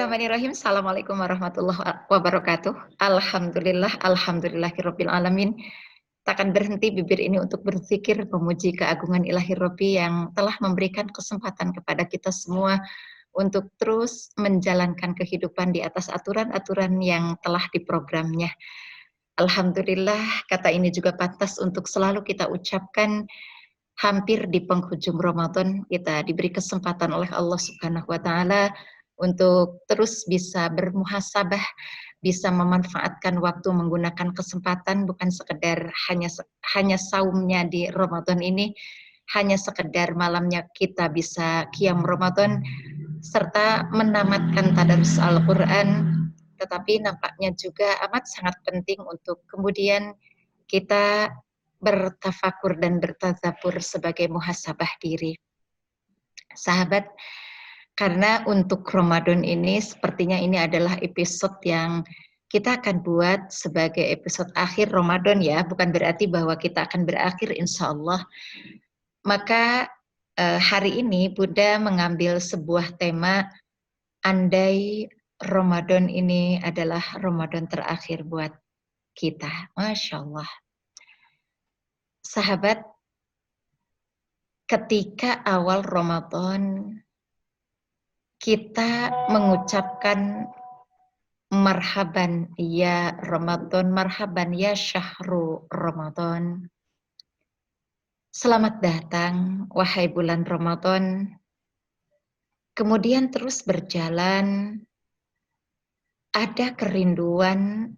Bismillahirrahmanirrahim. Assalamualaikum warahmatullahi wabarakatuh. Alhamdulillahirabbil alamin. Takkan berhenti bibir ini untuk berzikir memuji keagungan Ilahi Rabbi yang telah memberikan kesempatan kepada kita semua untuk terus menjalankan kehidupan di atas aturan-aturan yang telah diprogramnya. Alhamdulillah, kata ini juga pantas untuk selalu kita ucapkan hampir di penghujung Ramadan. Kita diberi kesempatan oleh Allah Subhanahu wa taala untuk terus bisa bermuhasabah, bisa memanfaatkan waktu menggunakan kesempatan, bukan sekedar hanya saumnya di Ramadan ini, hanya sekedar malamnya kita bisa qiyam Ramadan serta menamatkan tadarus Al-Qur'an, tetapi nampaknya juga amat sangat penting untuk kemudian kita bertafakur dan bertadabbur sebagai muhasabah diri. Sahabat, karena untuk Ramadan ini sepertinya ini adalah episode yang kita akan buat sebagai episode akhir Ramadan ya, bukan berarti bahwa kita akan berakhir insya Allah. Maka hari ini Bunda mengambil sebuah tema, andai Ramadan ini adalah Ramadan terakhir buat kita. Masya Allah. Sahabat, ketika awal Ramadan kita mengucapkan marhaban ya Ramadan, marhaban ya syahru Ramadan. Selamat datang wahai bulan Ramadan. Kemudian terus berjalan, ada kerinduan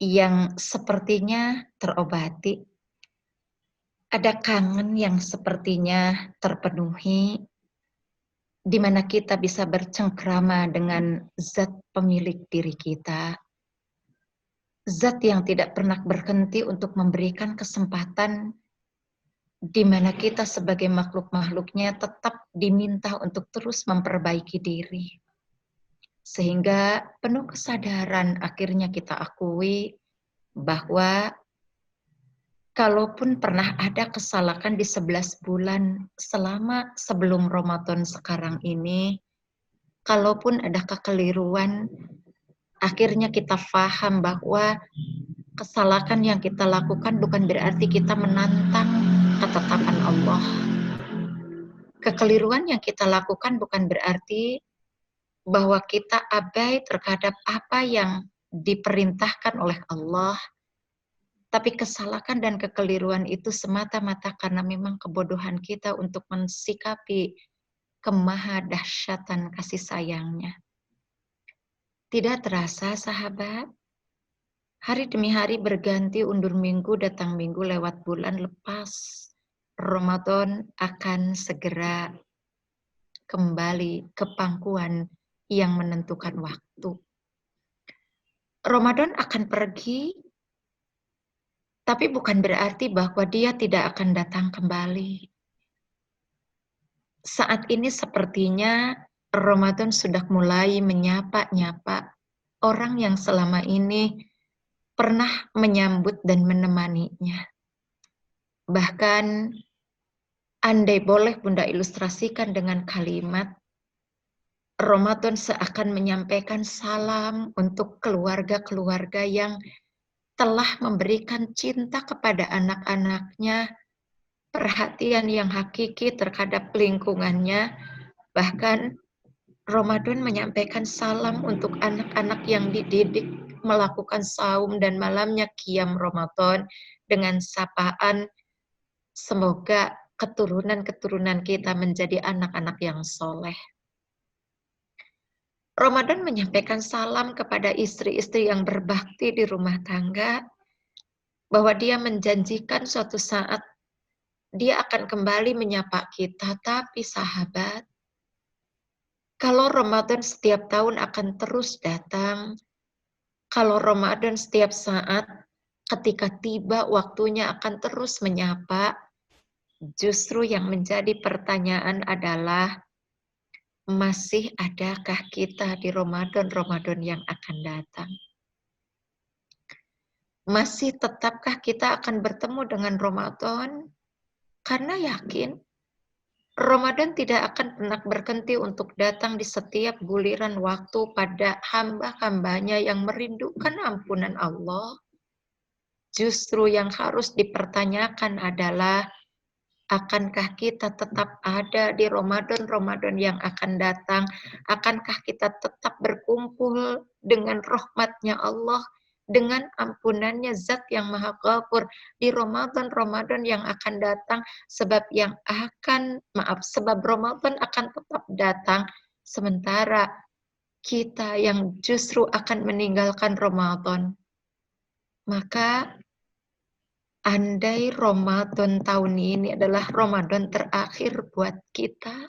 yang sepertinya terobati. Ada kangen yang sepertinya terpenuhi, di mana kita bisa bercengkrama dengan zat pemilik diri kita. Zat yang tidak pernah berhenti untuk memberikan kesempatan di mana kita sebagai makhluk-makhluknya tetap diminta untuk terus memperbaiki diri. Sehingga penuh kesadaran akhirnya kita akui bahwa kalaupun pernah ada kesalahan di 11 bulan selama sebelum Ramadan sekarang ini, kalaupun ada kekeliruan, akhirnya kita paham bahwa kesalahan yang kita lakukan bukan berarti kita menantang ketetapan Allah. Kekeliruan yang kita lakukan bukan berarti bahwa kita abai terhadap apa yang diperintahkan oleh Allah. Tapi kesalahan dan kekeliruan itu semata-mata karena memang kebodohan kita untuk mensikapi kemahadahsyatan kasih sayangnya. Tidak terasa sahabat, hari demi hari berganti, undur minggu, datang minggu, lewat bulan, lepas. Ramadan akan segera kembali ke pangkuan yang menentukan waktu. Ramadan akan pergi, tapi bukan berarti bahwa dia tidak akan datang kembali. Saat ini sepertinya Ramadan sudah mulai menyapa-nyapa orang yang selama ini pernah menyambut dan menemaninya. Bahkan andai boleh Bunda ilustrasikan dengan kalimat, Ramadan seakan menyampaikan salam untuk keluarga-keluarga yang telah memberikan cinta kepada anak-anaknya, perhatian yang hakiki terhadap lingkungannya. Bahkan Ramadan menyampaikan salam untuk anak-anak yang dididik melakukan saum dan malamnya qiyam Ramadan dengan sapaan, semoga keturunan-keturunan kita menjadi anak-anak yang soleh. Ramadan menyampaikan salam kepada istri-istri yang berbakti di rumah tangga, bahwa dia menjanjikan suatu saat dia akan kembali menyapa kita. Tapi sahabat, kalau Ramadan setiap tahun akan terus datang, kalau Ramadan setiap saat ketika tiba waktunya akan terus menyapa, justru yang menjadi pertanyaan adalah, masih adakah kita di Ramadan yang akan datang? Masih tetapkah kita akan bertemu dengan Ramadan? Karena yakin Ramadan tidak akan pernah berhenti untuk datang di setiap guliran waktu pada hamba-hambanya yang merindukan ampunan Allah. Justru yang harus dipertanyakan adalah, akankah kita tetap ada di Ramadan-Ramadan yang akan datang? Akankah kita tetap berkumpul dengan rahmat-Nya Allah, dengan ampunannya Zat yang Maha Ghafur di Ramadan-Ramadan yang akan datang? Sebab Ramadan akan tetap datang, sementara kita yang justru akan meninggalkan Ramadan. Maka andai Ramadan tahun ini adalah Ramadan terakhir buat kita,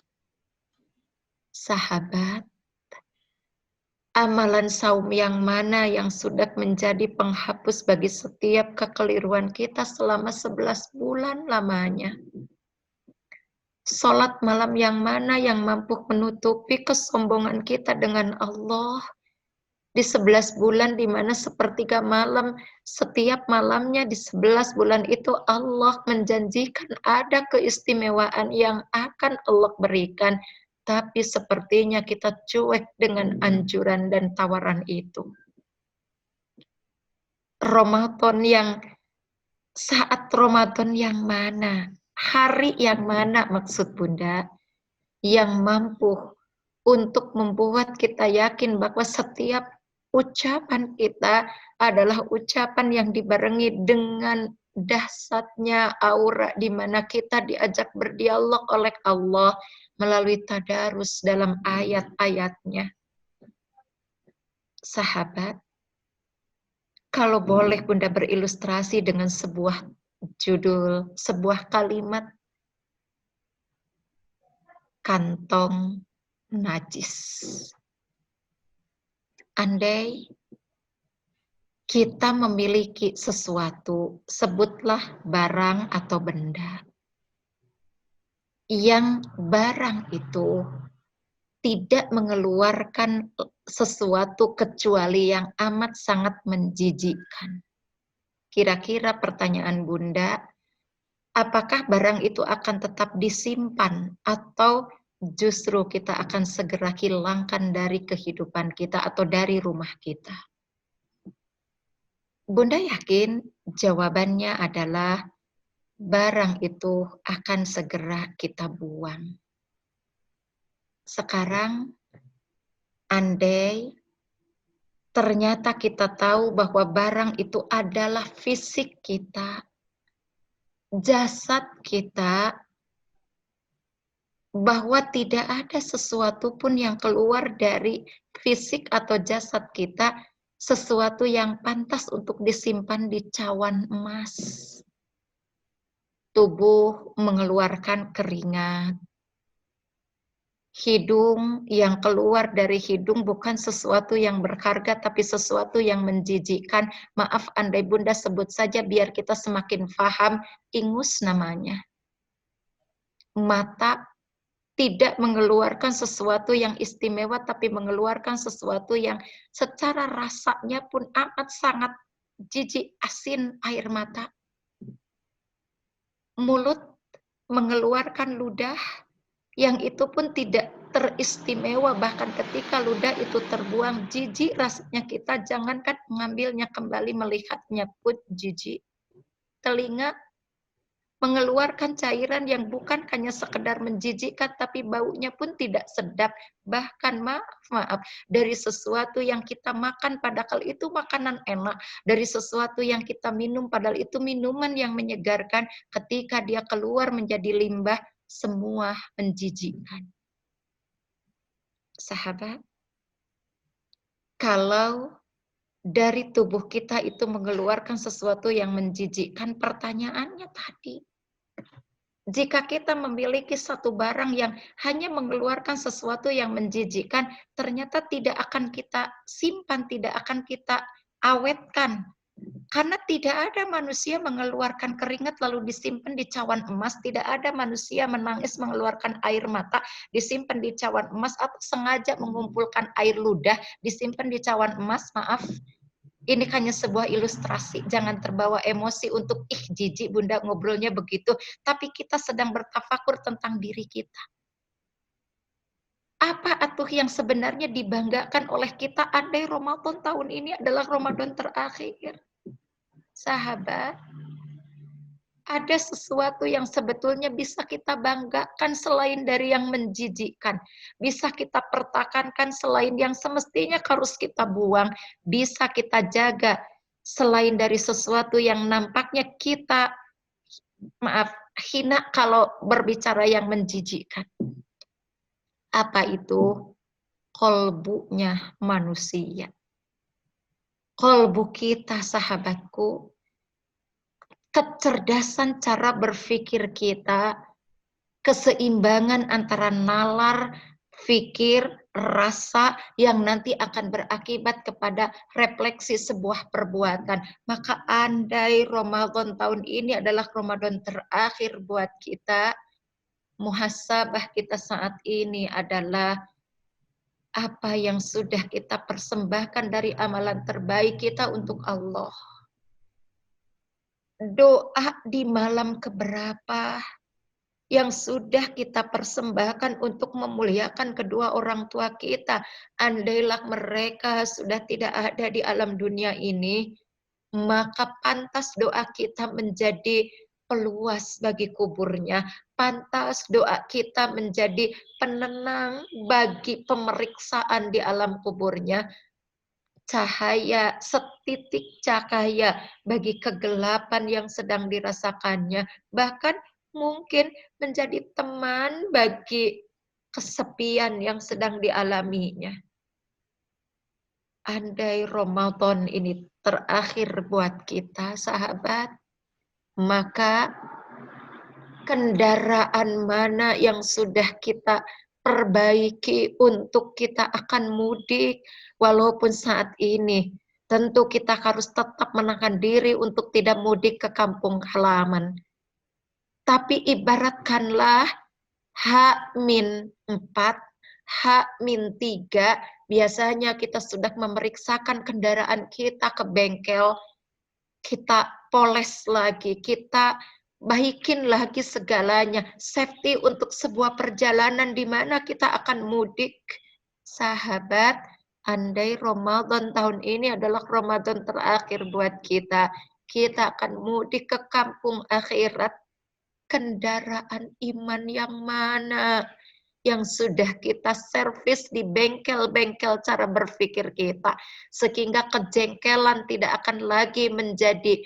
sahabat, amalan saum yang mana yang sudah menjadi penghapus bagi setiap kekeliruan kita selama 11 bulan lamanya? Salat malam yang mana yang mampu menutupi kesombongan kita dengan Allah? Di 11 bulan di mana sepertiga malam, setiap malamnya di 11 bulan itu Allah menjanjikan ada keistimewaan yang akan Allah berikan. Tapi sepertinya kita cuek dengan anjuran dan tawaran itu. Saat Ramadan yang mana? Hari yang mana maksud Bunda? Yang mampu untuk membuat kita yakin bahwa setiap ucapan kita adalah ucapan yang dibarengi dengan dahsyatnya aura di mana kita diajak berdialog oleh Allah melalui tadarus dalam ayat-ayatnya. Sahabat, kalau boleh Bunda berilustrasi dengan sebuah judul, sebuah kalimat, kantong najis. Andai kita memiliki sesuatu, sebutlah barang atau benda, yang barang itu tidak mengeluarkan sesuatu kecuali yang amat sangat menjijikkan. Kira-kira pertanyaan Bunda, apakah barang itu akan tetap disimpan atau justru kita akan segera hilangkan dari kehidupan kita atau dari rumah kita? Bunda yakin jawabannya adalah barang itu akan segera kita buang. Sekarang, andai ternyata kita tahu bahwa barang itu adalah fisik kita, jasad kita, bahwa tidak ada sesuatu pun yang keluar dari fisik atau jasad kita, sesuatu yang pantas untuk disimpan di cawan emas. Tubuh mengeluarkan keringat. Hidung yang keluar dari hidung bukan sesuatu yang berharga, tapi sesuatu yang menjijikkan. Maaf andai Bunda sebut saja biar kita semakin paham, ingus namanya. Mata tidak mengeluarkan sesuatu yang istimewa, tapi mengeluarkan sesuatu yang secara rasanya pun amat sangat jijik, asin air mata. Mulut mengeluarkan ludah, yang itu pun tidak teristimewa, bahkan ketika ludah itu terbuang, jijik rasanya kita, jangankan mengambilnya kembali, melihatnya pun jijik. Telinga mengeluarkan cairan yang bukan hanya sekedar menjijikkan, tapi baunya pun tidak sedap. Bahkan maaf, dari sesuatu yang kita makan padahal itu makanan enak, dari sesuatu yang kita minum padahal itu minuman yang menyegarkan, ketika dia keluar menjadi limbah, semua menjijikkan. Sahabat, kalau dari tubuh kita itu mengeluarkan sesuatu yang menjijikkan, pertanyaannya tadi, jika kita memiliki satu barang yang hanya mengeluarkan sesuatu yang menjijikkan, ternyata tidak akan kita simpan, tidak akan kita awetkan. Karena tidak ada manusia mengeluarkan keringat lalu disimpan di cawan emas, tidak ada manusia menangis mengeluarkan air mata disimpan di cawan emas, atau sengaja mengumpulkan air ludah disimpan di cawan emas, maaf. Ini hanya sebuah ilustrasi, jangan terbawa emosi untuk, ih jijik bunda ngobrolnya begitu, tapi kita sedang bertafakur tentang diri kita. Apa atuh yang sebenarnya dibanggakan oleh kita andai Ramadan tahun ini adalah Ramadan terakhir? Sahabat, ada sesuatu yang sebetulnya bisa kita banggakan selain dari yang menjijikkan. Bisa kita pertahankan selain yang semestinya harus kita buang. Bisa kita jaga selain dari sesuatu yang nampaknya kita, maaf, hina kalau berbicara yang menjijikkan. Apa itu? Kolbunya manusia. Kolbu kita, sahabatku, kecerdasan cara berpikir kita, keseimbangan antara nalar, fikir, rasa yang nanti akan berakibat kepada refleksi sebuah perbuatan. Maka andai Ramadan tahun ini adalah Ramadan terakhir buat kita, muhasabah kita saat ini adalah apa yang sudah kita persembahkan dari amalan terbaik kita untuk Allah. Doa di malam keberapa yang sudah kita persembahkan untuk memuliakan kedua orang tua kita. Andailah mereka sudah tidak ada di alam dunia ini, maka pantas doa kita menjadi peluas bagi kuburnya. Pantas doa kita menjadi penenang bagi pemeriksaan di alam kuburnya. Cahaya, setitik cahaya bagi kegelapan yang sedang dirasakannya. Bahkan mungkin menjadi teman bagi kesepian yang sedang dialaminya. Andai Ramadan ini terakhir buat kita, sahabat, maka kendaraan mana yang sudah kita perbaiki untuk kita akan mudik, walaupun saat ini tentu kita harus tetap menahan diri untuk tidak mudik ke kampung halaman. Tapi ibaratkanlah H-4, H-3, biasanya kita sudah memeriksakan kendaraan kita ke bengkel, kita poles lagi, kita baikin lagi segalanya. Safety untuk sebuah perjalanan di mana kita akan mudik. Sahabat, andai Ramadan tahun ini adalah Ramadan terakhir buat kita, kita akan mudik ke kampung akhirat. Kendaraan iman yang mana yang sudah kita servis di bengkel-bengkel cara berpikir kita, sehingga kejengkelan tidak akan lagi menjadi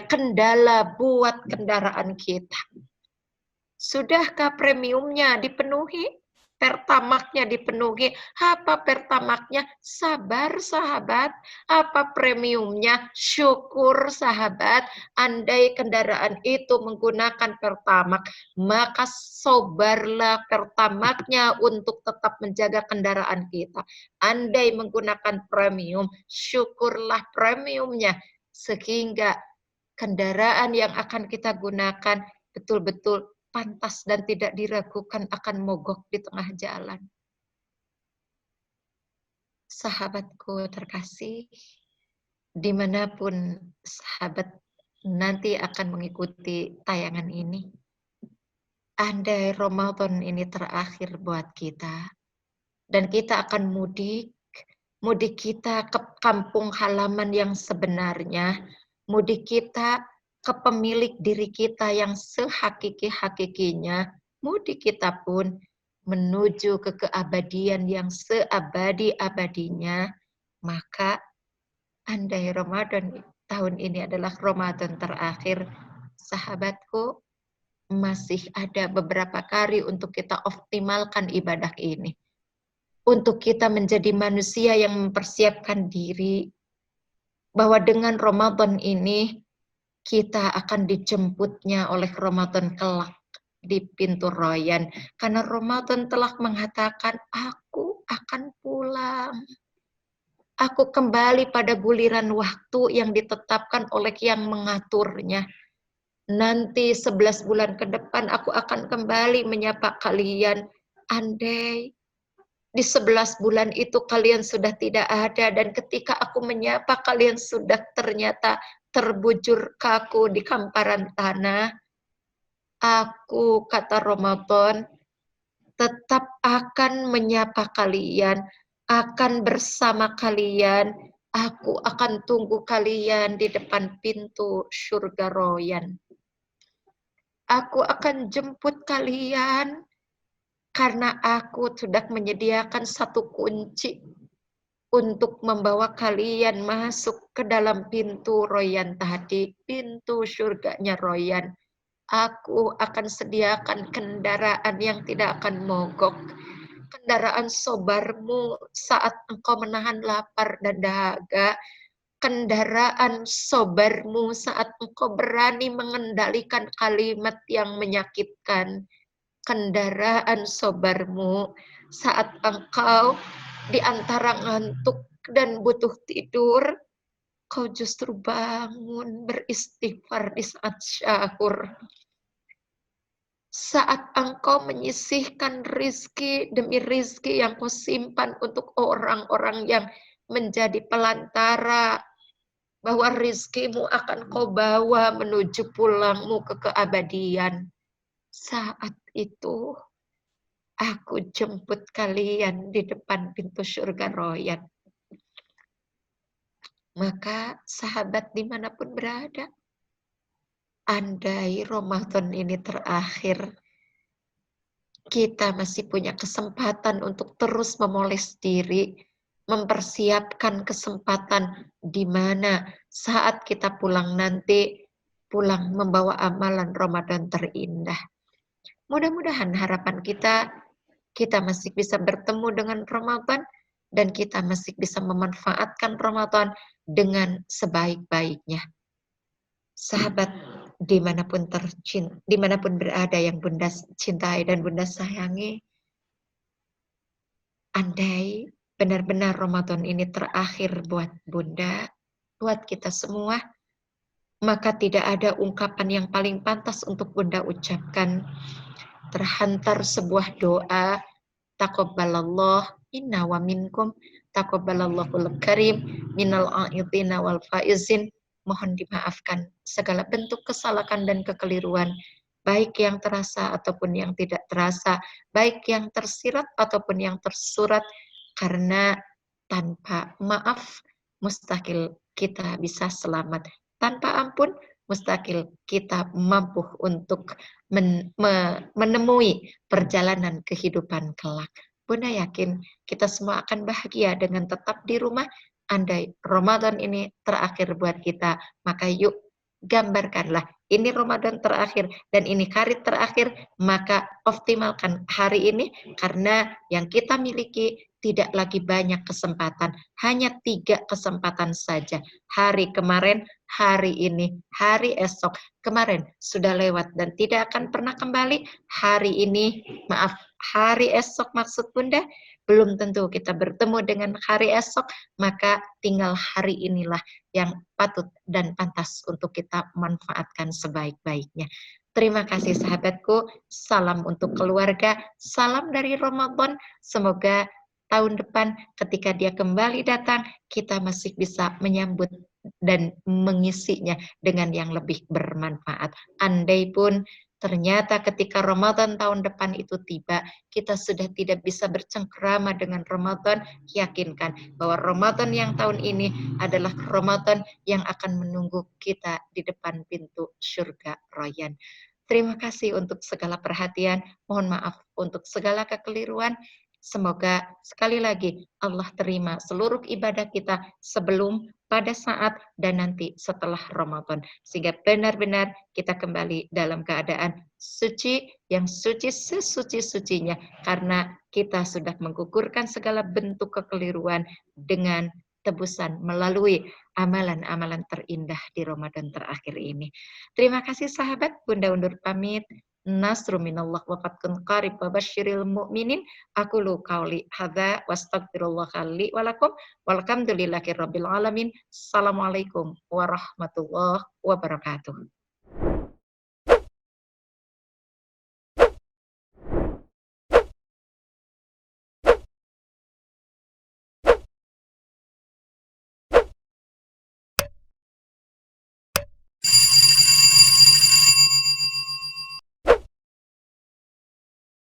kendala buat kendaraan kita. Sudahkah premiumnya dipenuhi? Pertamaknya dipenuhi. Apa pertamaknya? Sabar, sahabat. Apa premiumnya? Syukur, sahabat. Andai kendaraan itu menggunakan pertamak, maka sobarlah pertamaknya untuk tetap menjaga kendaraan kita. Andai menggunakan premium, syukurlah premiumnya, sehingga kendaraan yang akan kita gunakan betul-betul pantas dan tidak diragukan akan mogok di tengah jalan. Sahabatku terkasih, dimanapun sahabat nanti akan mengikuti tayangan ini, andai Ramadan ini terakhir buat kita, dan kita akan mudik kita ke kampung halaman yang sebenarnya, mudik kita ke pemilik diri kita yang sehakiki-hakikinya, mudik kita pun menuju ke keabadian yang seabadi-abadinya. Maka andai Ramadan tahun ini adalah Ramadan terakhir, sahabatku, masih ada beberapa kali untuk kita optimalkan ibadah ini. Untuk kita menjadi manusia yang mempersiapkan diri bahwa dengan Ramadan ini kita akan dijemputnya oleh Ramadan kelak di pintu royan. Karena Ramadan telah mengatakan, aku akan pulang. Aku kembali pada guliran waktu yang ditetapkan oleh yang mengaturnya. Nanti 11 bulan ke depan aku akan kembali menyapa kalian. Andai Di 11 bulan itu kalian sudah tidak ada, dan ketika aku menyapa kalian sudah ternyata terbujur kaku di hamparan tanah. Aku, kata Ramadan, tetap akan menyapa kalian, akan bersama kalian. Aku akan tunggu kalian di depan pintu surga Royan. Aku akan jemput kalian karena aku sudah menyediakan satu kunci untuk membawa kalian masuk ke dalam pintu Royan tadi, pintu surganya Royan. Aku akan sediakan kendaraan yang tidak akan mogok. Kendaraan sobarmu saat engkau menahan lapar dan dahaga. Kendaraan sobarmu saat engkau berani mengendalikan kalimat yang menyakitkan. Kendaraan sobarmu saat engkau di antara ngantuk dan butuh tidur, kau justru bangun beristighfar di saat syahur. Saat engkau menyisihkan rizki demi rizki yang kau simpan untuk orang-orang yang menjadi pelantara, bahwa rizkimu akan kau bawa menuju pulangmu ke keabadian. Saat itu, aku jemput kalian di depan pintu surga Royan. Maka sahabat dimanapun berada, andai Ramadan ini terakhir, kita masih punya kesempatan untuk terus memoles diri, mempersiapkan kesempatan di mana saat kita pulang nanti, pulang membawa amalan Ramadan terindah. Mudah-mudahan harapan kita masih bisa bertemu dengan Ramadan, dan kita masih bisa memanfaatkan Ramadan dengan sebaik-baiknya. Sahabat dimanapun berada yang Bunda cintai dan Bunda sayangi, andai benar-benar Ramadan ini terakhir buat Bunda, buat kita semua, maka tidak ada ungkapan yang paling pantas untuk Bunda ucapkan. Terhantar sebuah doa, taqabbalallah minna wa minkum, taqabbalallahul karim minal a'idina wal faizin. Mohon dimaafkan segala bentuk kesalahan dan kekeliruan, baik yang terasa ataupun yang tidak terasa, baik yang tersirat ataupun yang tersurat, karena tanpa maaf mustahil kita bisa selamat. Tanpa ampun mustahil kita mampu untuk menemui perjalanan kehidupan kelak. Bunda yakin kita semua akan bahagia dengan tetap di rumah. Andai Ramadan ini terakhir buat kita, maka yuk gambarkanlah ini Ramadan terakhir dan ini hari terakhir, maka optimalkan hari ini, karena yang kita miliki tidak lagi banyak kesempatan, hanya 3 kesempatan saja. Hari kemarin, hari ini, hari esok. Kemarin sudah lewat dan tidak akan pernah kembali. Hari ini, maaf, hari esok maksud Bunda, belum tentu kita bertemu dengan hari esok, maka tinggal hari inilah yang patut dan pantas untuk kita manfaatkan sebaik-baiknya. Terima kasih sahabatku, salam untuk keluarga, salam dari Ramadan, semoga tahun depan ketika dia kembali datang, kita masih bisa menyambut dan mengisinya dengan yang lebih bermanfaat. Andai pun ternyata ketika Ramadan tahun depan itu tiba, kita sudah tidak bisa bercengkrama dengan Ramadan, yakinkan bahwa Ramadan yang tahun ini adalah Ramadan yang akan menunggu kita di depan pintu surga Royan. Terima kasih untuk segala perhatian, mohon maaf untuk segala kekeliruan. Semoga sekali lagi Allah terima seluruh ibadah kita sebelum, pada saat, dan nanti setelah Ramadan. Sehingga benar-benar kita kembali dalam keadaan suci, yang suci sesuci-sucinya. Karena kita sudah menggugurkan segala bentuk kekeliruan dengan tebusan melalui amalan-amalan terindah di Ramadan terakhir ini. Terima kasih sahabat, Bunda undur pamit. Nasru minallah wa fathun qarib wa basyiril mu'minin. Aku lu qauli hadza wastaghfirullah li wa lakum walhamdulillahi rabbil alamin. Assalamualaikum warahmatullahi wabarakatuh.